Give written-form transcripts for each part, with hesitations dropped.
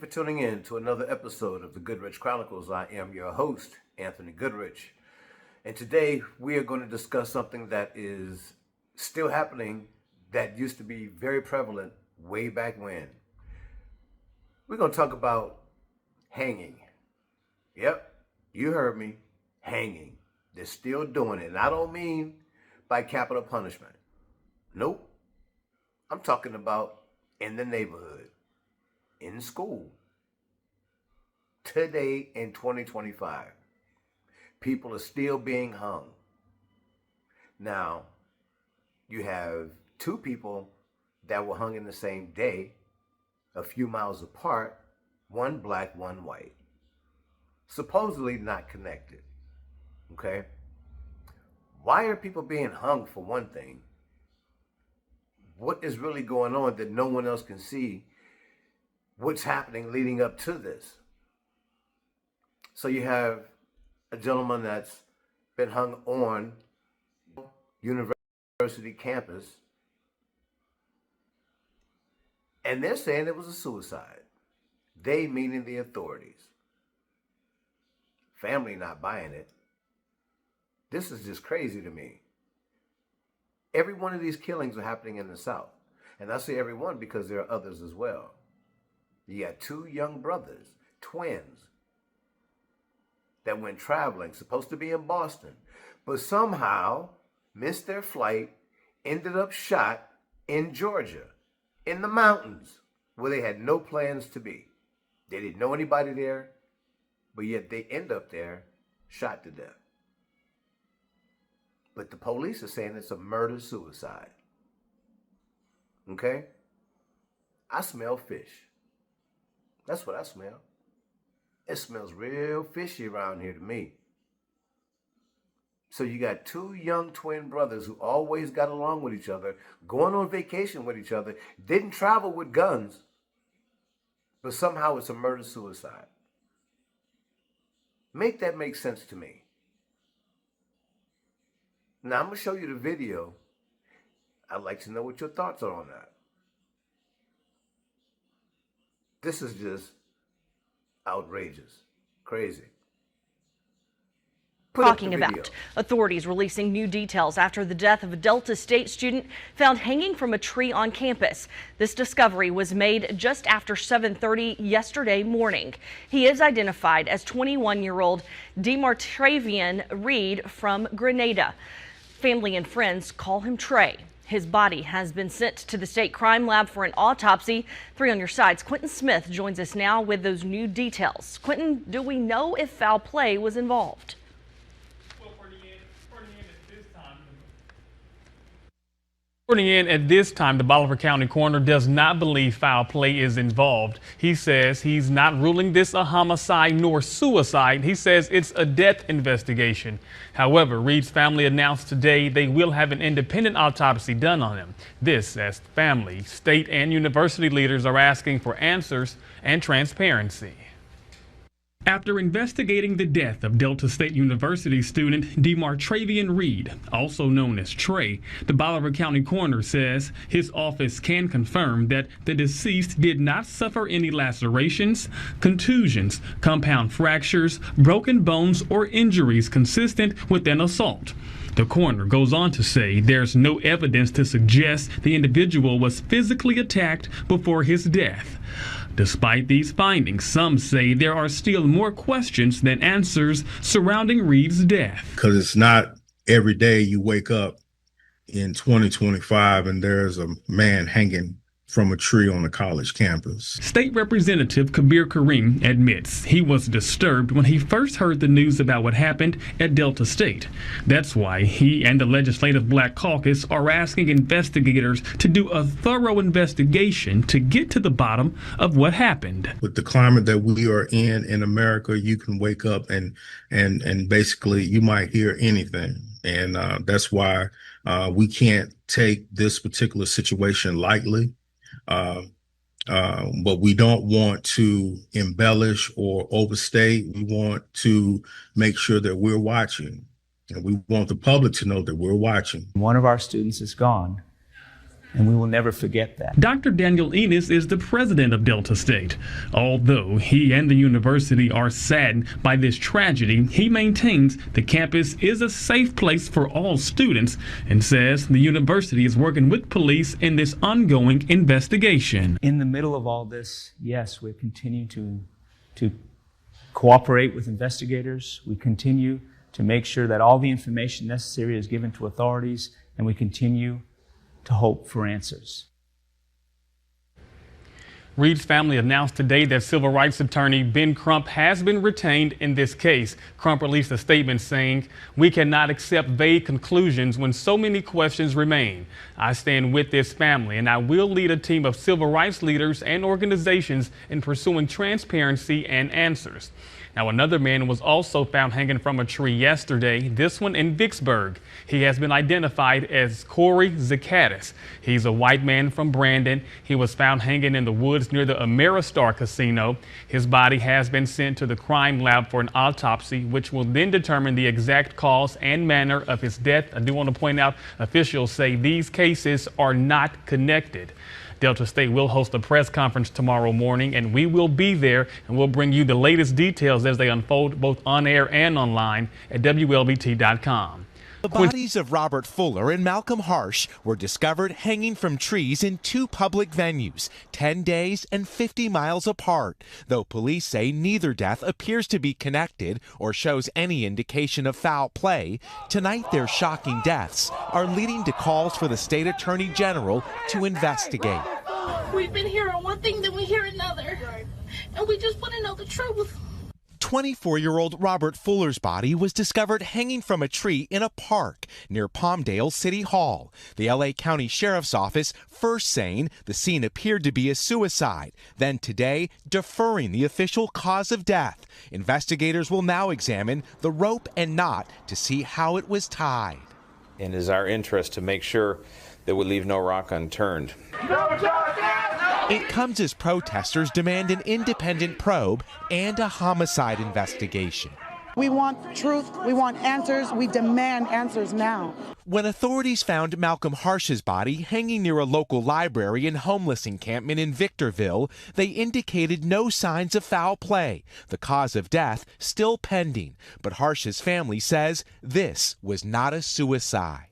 tuning in to another episode of the Goodrich Chronicles. I am your host, Anthony Goodrich. And today we are going to discuss something that is still happening that used to be very prevalent way back when. We're going to talk about hanging. Yep, you heard me, hanging. They're still doing it. And I don't mean by capital punishment. Nope. I'm talking about in the neighborhood, in school. Today in 2025, people are still being hung. Now, you have two people that were hung in the same day, a few miles apart, one black, one white. Supposedly not connected. Okay? Why are people being hung, for one thing? What is really going on that no one else can see? What's happening leading up to this? So you have a gentleman that's been hung on university campus, and they're saying it was a suicide. They meaning the authorities. Family not buying it. This is just crazy to me. Every one of these killings are happening in the South. And I say every one because there are others as well. You got two young brothers, twins, that went traveling, supposed to be in Boston, but somehow missed their flight, ended up shot in Georgia, in the mountains, where they had no plans to be. They didn't know anybody there, but yet they end up there, shot to death. But the police are saying it's a murder-suicide. Okay? I smell fish. That's what I smell. It smells real fishy around here to me. So you got two young twin brothers who always got along with each other, going on vacation with each other, didn't travel with guns, but somehow it's a murder-suicide. Make that make sense to me. Now, I'm going to show you the video. I'd like to know what your thoughts are on that. This is just outrageous. Crazy. Talking about authorities releasing new details after the death of a Delta State student found hanging from a tree on campus. This discovery was made just after 7:30 yesterday morning. He is identified as 21-year-old Demartravian Reed from Grenada. Family and friends call him Trey. His body has been sent to the state crime lab for an autopsy. 3 on your sides. Quentin Smith joins us now with those new details. Quentin, do we know if foul play was involved? Reporting in at this time, the Bolivar County coroner does not believe foul play is involved. He says he's not ruling this a homicide nor suicide. He says it's a death investigation. However, Reed's family announced today they will have an independent autopsy done on him. This as family, state, and university leaders are asking for answers and transparency. After investigating the death of Delta State University student Demartravian Reed, also known as Trey, the Bolivar County coroner says his office can confirm that the deceased did not suffer any lacerations, contusions, compound fractures, broken bones, or injuries consistent with an assault. The coroner goes on to say there's no evidence to suggest the individual was physically attacked before his death. Despite these findings, some say there are still more questions than answers surrounding Reed's death. Because it's not every day you wake up in 2025 and there's a man hanging from a tree on a college campus. State Representative Kabir Kareem admits he was disturbed when he first heard the news about what happened at Delta State. That's why he and the Legislative Black Caucus are asking investigators to do a thorough investigation to get to the bottom of what happened. With the climate that we are in America, you can wake up and basically you might hear anything. And that's why we can't take this particular situation lightly. But we don't want to embellish or overstate. We want to make sure that we're watching, and we want the public to know that we're watching. One of our students is gone. and we will never forget that. Dr. Daniel Enos is the president of Delta State. Although he and the university are saddened by this tragedy, he maintains the campus is a safe place for all students and says the university is working with police in this ongoing investigation. In the middle of all this, yes, we continue to cooperate with investigators. We continue to make sure that all the information necessary is given to authorities, and we continue to hope for answers. Reed's family announced today that civil rights attorney Ben Crump has been retained in this case. Crump released a statement saying, "We cannot accept vague conclusions when so many questions remain. I stand with this family and I will lead a team of civil rights leaders and organizations in pursuing transparency and answers." Now, another man was also found hanging from a tree yesterday, this one in Vicksburg. He has been identified as Corey Zakatis. He's a white man from Brandon. He was found hanging in the woods near the AMERIKKKA casino. His body has been sent to the crime lab for an autopsy, which will then determine the exact cause and manner of his death. I do want to point out, officials say these cases are not connected. Delta State will host a press conference tomorrow morning, and we will be there, and we'll bring you the latest details as they unfold both on air and online at WLBT.com. The bodies of Robert Fuller and Malcolm Harsh were discovered hanging from trees in two public venues, 10 days and 50 miles apart, though police say neither death appears to be connected or shows any indication of foul play. Tonight, their shocking deaths are leading to calls for the state attorney general to investigate. We've been hearing one thing, then we hear another, and we just want to know the truth. 24-year-old Robert Fuller's body was discovered hanging from a tree in a park near Palmdale City Hall. The LA County Sheriff's Office first saying the scene appeared to be a suicide, then today deferring the official cause of death. Investigators will now examine the rope and knot to see how it was tied. And it is our interest to make sure that we leave no rock unturned. It comes as protesters demand an independent probe and a homicide investigation. We want truth, we want answers, we demand answers now. When authorities found Malcolm Harsh's body hanging near a local library and homeless encampment in Victorville, they indicated no signs of foul play. The cause of death still pending, but Harsh's family says this was not a suicide.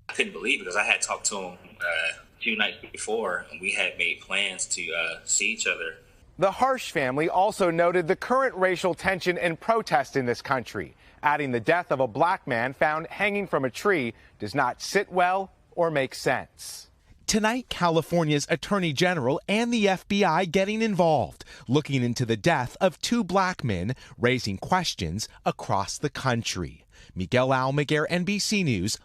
I couldn't believe it because I had talked to him a few nights before, and we had made plans to see each other. The Harsh family also noted the current racial tension and protest in this country, adding the death of a black man found hanging from a tree does not sit well or make sense. Tonight, California's Attorney General and the FBI getting involved, looking into the death of two black men, raising questions across the country. Miguel Almaguer, NBC News.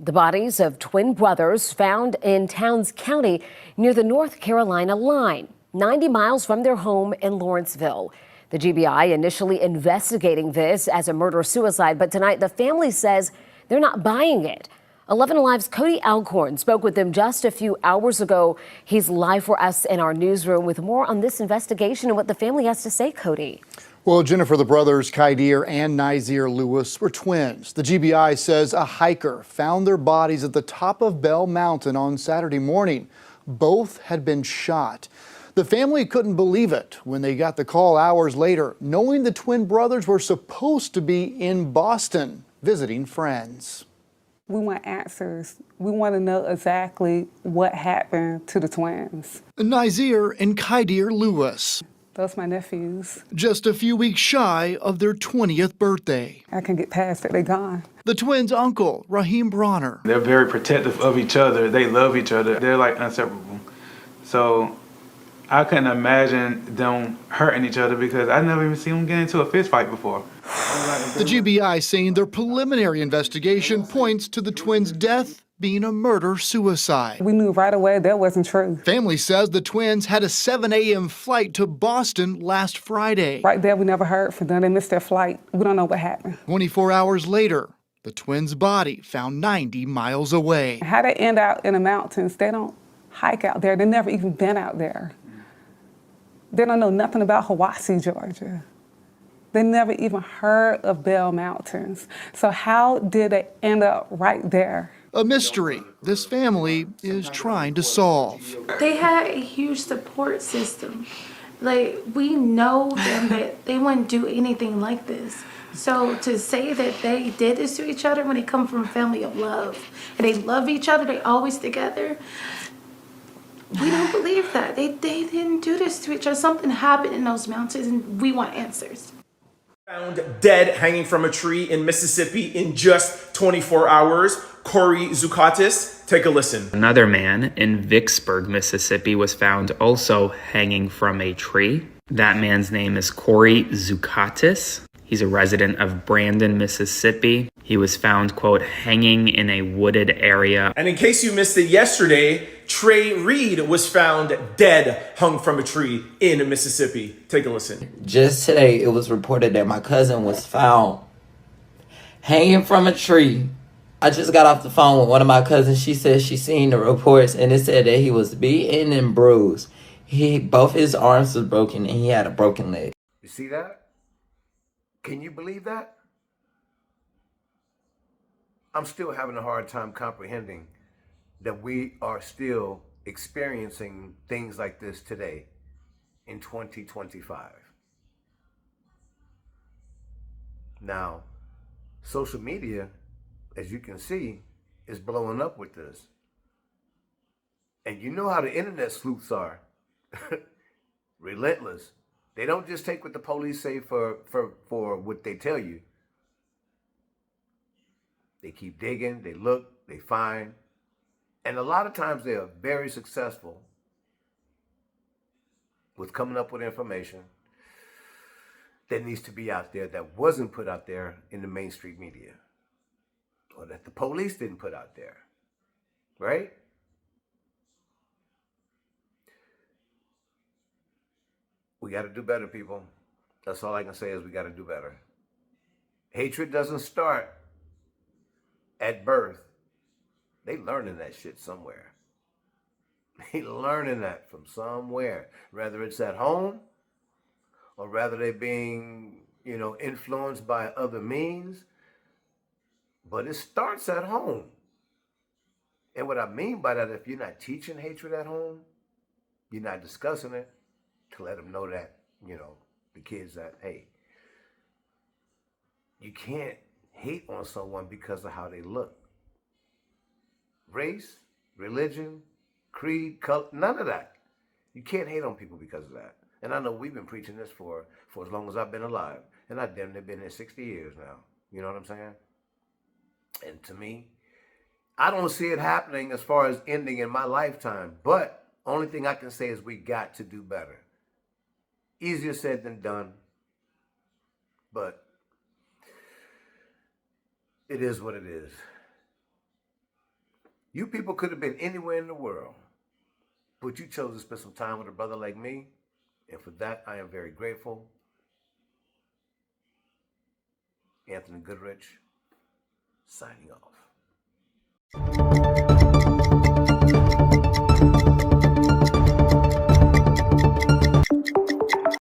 The bodies of twin brothers found in Towns County near the North Carolina line, 90 miles from their home in Lawrenceville. The GBI initially investigating this as a murder-suicide, but tonight the family says they're not buying it. 11 Alive's Cody Alcorn spoke with them just a few hours ago. He's live for us in our newsroom with more on this investigation and what the family has to say, Cody. Well, Jennifer, the brothers Kydir and Nazir Lewis were twins. The GBI says a hiker found their bodies at the top of Bell Mountain on Saturday morning. Both had been shot. The family couldn't believe it when they got the call hours later, knowing the twin brothers were supposed to be in Boston visiting friends. We want answers. We want to know exactly what happened to the twins. Nazir and Kydir Lewis. Those my nephews. Just a few weeks shy of their 20th birthday. I can get past it, they're gone. The twins' uncle, Raheem Bronner. They're very protective of each other. They love each other. They're like inseparable. So I couldn't imagine them hurting each other because I never even seen them get into a fist fight before. The GBI saying their preliminary investigation points to the twins' death being a murder-suicide. We knew right away that wasn't true. Family says the twins had a 7 a.m. flight to Boston last Friday. Right there, we never heard from them. They missed their flight. We don't know what happened. 24 hours later, the twins' body found 90 miles away. How they end out in the mountains, they don't hike out there. They've never even been out there. They don't know nothing about Hiwassee, Georgia. They never even heard of Bell Mountains. So how did they end up right there? A mystery this family is trying to solve. They had a huge support system. Like, we know them that they wouldn't do anything like this. So to say that they did this to each other when they come from a family of love and they love each other, they always together, we don't believe that. They didn't do this to each other. Something happened in those mountains and we want answers. Found dead hanging from a tree in Mississippi in just 24 hours. Corey Zukatis, take a listen. Another man in Vicksburg, Mississippi was found also hanging from a tree. That man's name is Corey Zukatis. He's a resident of Brandon, Mississippi. He was found, quote, hanging in a wooded area. And in case you missed it yesterday, Trey Reed was found dead hung from a tree in Mississippi. Take a listen. Just today, it was reported that my cousin was found hanging from a tree. I just got off the phone with one of my cousins. She said she seen the reports and it said that he was beaten and bruised. Both his arms was broken and he had a broken leg. You see that? Can you believe that? I'm still having a hard time comprehending that we are still experiencing things like this today in 2025. Now, social media, as you can see, is blowing up with this. And you know how the internet sleuths are. Relentless. They don't just take what the police say for what they tell you. They keep digging, they look, they find. And a lot of times they are very successful with coming up with information that needs to be out there that wasn't put out there in the mainstream media, or that the police didn't put out there, right? We got to do better, people. That's all I can say is we got to do better. Hatred doesn't start at birth. They learning that shit somewhere. They learning that from somewhere. Whether it's at home or rather they being, influenced by other means. But it starts at home. And what I mean by that, if you're not teaching hatred at home, you're not discussing it, to let them know that, the kids that, hey, you can't hate on someone because of how they look. Race, religion, creed, color, none of that. You can't hate on people because of that. And I know we've been preaching this for as long as I've been alive. And I've damn near been here 60 years now. You know what I'm saying? And to me, I don't see it happening as far as ending in my lifetime. But only thing I can say is we got to do better. Easier said than done. But it is what it is. You people could have been anywhere in the world, but you chose to spend some time with a brother like me, and for that I am very grateful. Anthony Goodrich, signing off.